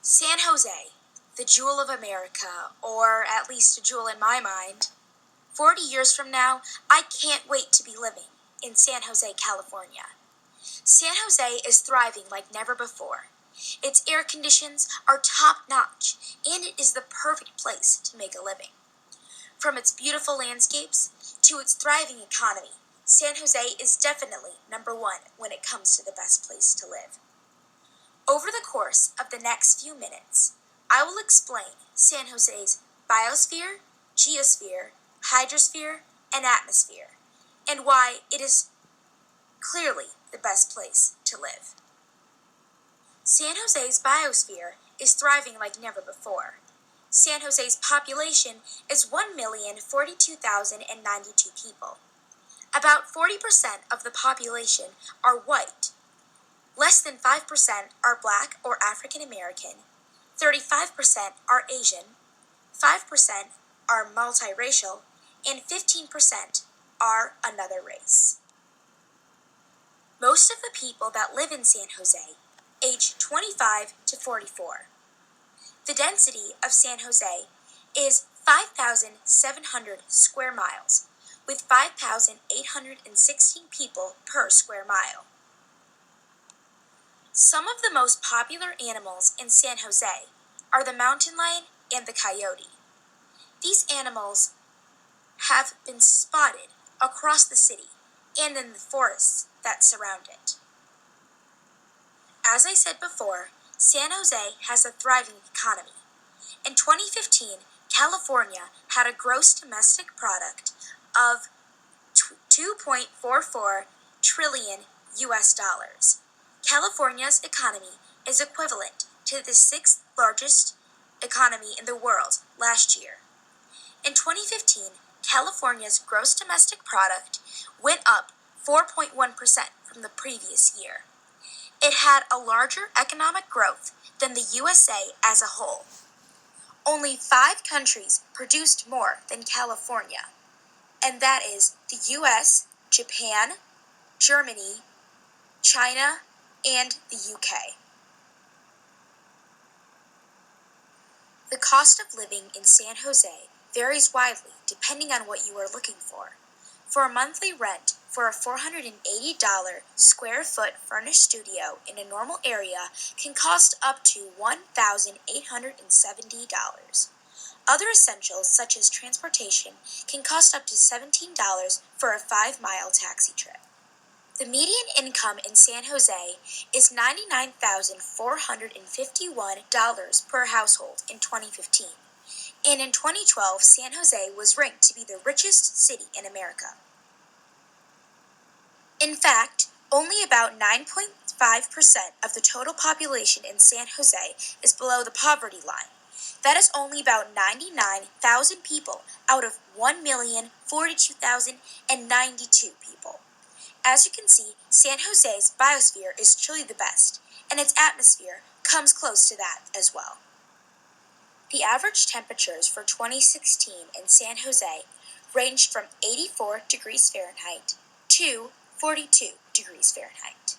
San Jose, the jewel of America, or at least a jewel in my mind. 40 years from now, I can't wait to be living in San Jose, California. San Jose is thriving like never before. Its air conditions are top-notch, and it is the perfect place to make a living. From its beautiful landscapes to its thriving economy, San Jose is definitely number one when it comes to the best place to live. Over the course of the next few minutes, I will explain San Jose's biosphere, geosphere, hydrosphere, and atmosphere, and why it is clearly the best place to live. San Jose's biosphere is thriving like never before. San Jose's population is 1,042,092 people. About 40% of the population are white. Less than 5% are Black or African American, 35% are Asian, 5% are multiracial, and 15% are another race. Most of the people that live in San Jose age 25 to 44. The density of San Jose is 5,700 square miles, with 5,816 people per square mile. Some of the most popular animals in San Jose are the mountain lion and the coyote. These animals have been spotted across the city and in the forests that surround it. As I said before, San Jose has a thriving economy. In 2015, California had a gross domestic product of $2.44 trillion US dollars. California's economy is equivalent to the sixth largest economy in the world last year. In 2015, California's gross domestic product went up 4.1% from the previous year. It had a larger economic growth than the USA as a whole. Only 5 countries produced more than California, and that is the US, Japan, Germany, China, and the UK. The cost of living in San Jose varies widely depending on what you are looking for. For a monthly rent for a $480 square foot furnished studio in a normal area can cost up to $1,870. Other essentials such as transportation can cost up to $17 for a 5-mile taxi trip. The median income in San Jose is $99,451 per household in 2015, and in 2012, San Jose was ranked to be the richest city in America. In fact, only about 9.5% of the total population in San Jose is below the poverty line. That is only about 99,000 people out of 1,042,092 people. As you can see, San Jose's biosphere is truly the best, and its atmosphere comes close to that as well. The average temperatures for 2016 in San Jose ranged from 84 degrees Fahrenheit to 42 degrees Fahrenheit.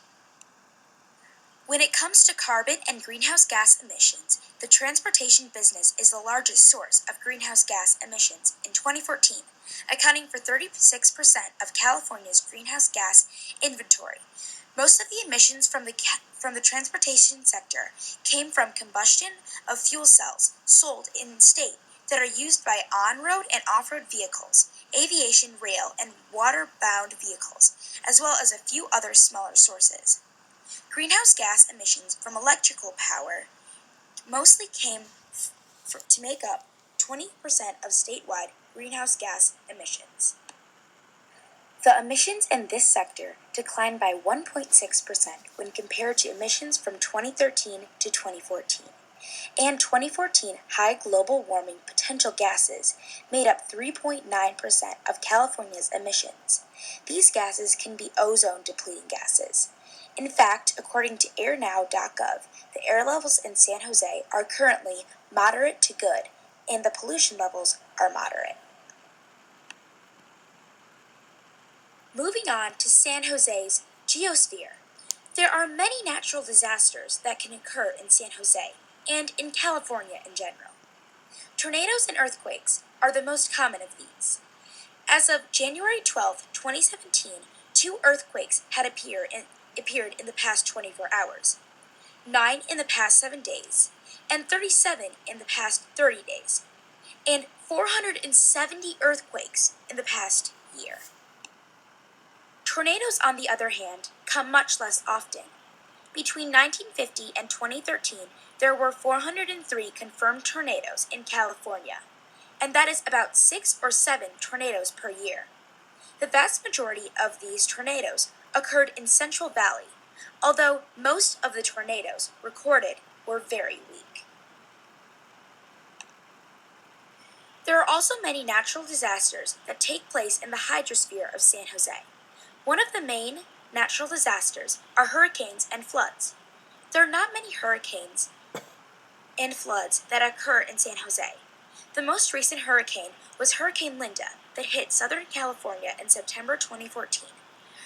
When it comes to carbon and greenhouse gas emissions, the transportation business is the largest source of greenhouse gas emissions in 2014, accounting for 36% of California's greenhouse gas inventory. Most of the emissions from the transportation sector came from combustion of fuel cells sold in state that are used by on-road and off-road vehicles, aviation, rail, and water-bound vehicles, as well as a few other smaller sources. Greenhouse gas emissions from electrical power mostly came to make up 20% of statewide greenhouse gas emissions. The emissions in this sector declined by 1.6% when compared to emissions from 2013 to 2014. And 2014 high global warming potential gases made up 3.9% of California's emissions. These gases can be ozone-depleting gases. In fact, according to airnow.gov, the air levels in San Jose are currently moderate to good, and the pollution levels are moderate. Moving on to San Jose's geosphere. There are many natural disasters that can occur in San Jose. and in California in general. Tornadoes and earthquakes are the most common of these. As of January 12, 2017, 2 earthquakes had appeared in the past 24 hours, 9 in the past 7 days, and 37 in the past 30 days, and 470 earthquakes in the past year. Tornadoes, on the other hand, come much less often. Between 1950 and 2013, there were 403 confirmed tornadoes in California, and that is about 6 or 7 tornadoes per year. The vast majority of these tornadoes occurred in Central Valley, although most of the tornadoes recorded were very weak. There are also many natural disasters that take place in the hydrosphere of San Jose. One of the main natural disasters are hurricanes and floods. There are not many hurricanes and floods that occur in San Jose. The most recent hurricane was Hurricane Linda that hit Southern California in September 2014.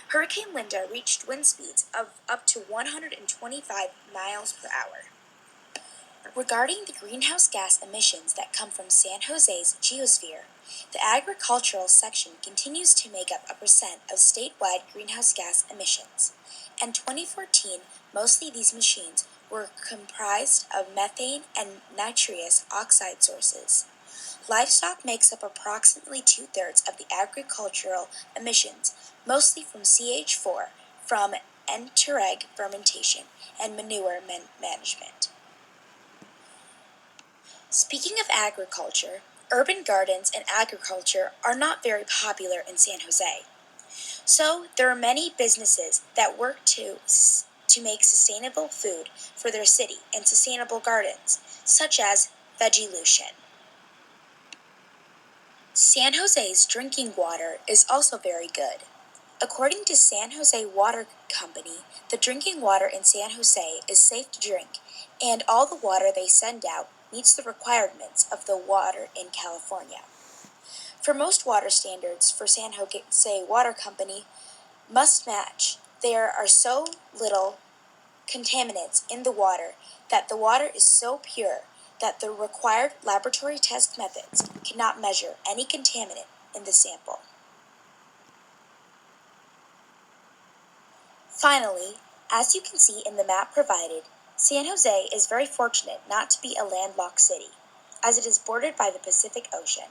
Hurricane Linda reached wind speeds of up to 125 miles per hour. Regarding the greenhouse gas emissions that come from San Jose's geosphere, the agricultural section continues to make up a percent of statewide greenhouse gas emissions. In 2014, mostly these emissions were comprised of methane and nitrous oxide sources. Livestock makes up approximately 2/3 of the agricultural emissions, mostly from CH4, from entereg fermentation, and manure management. Speaking of agriculture, urban gardens and agriculture are not very popular in San Jose. So there are many businesses that work to make sustainable food for their city and sustainable gardens, such as Vegilution. San Jose's drinking water is also very good. According to San Jose Water Company, the drinking water in San Jose is safe to drink, and all the water they send out meets the requirements of the water in California. For most water standards for San Jose Water Company must match, there are so little contaminants in the water that the water is so pure that the required laboratory test methods cannot measure any contaminant in the sample. Finally, as you can see in the map provided, San Jose is very fortunate not to be a landlocked city, as it is bordered by the Pacific Ocean.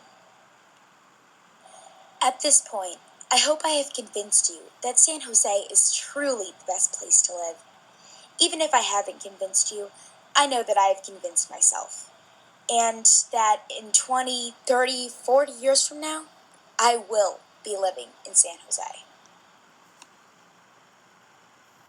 At this point, I hope I have convinced you that San Jose is truly the best place to live. Even if I haven't convinced you, I know that I have convinced myself. And that in 20, 30, 40 years from now, I will be living in San Jose.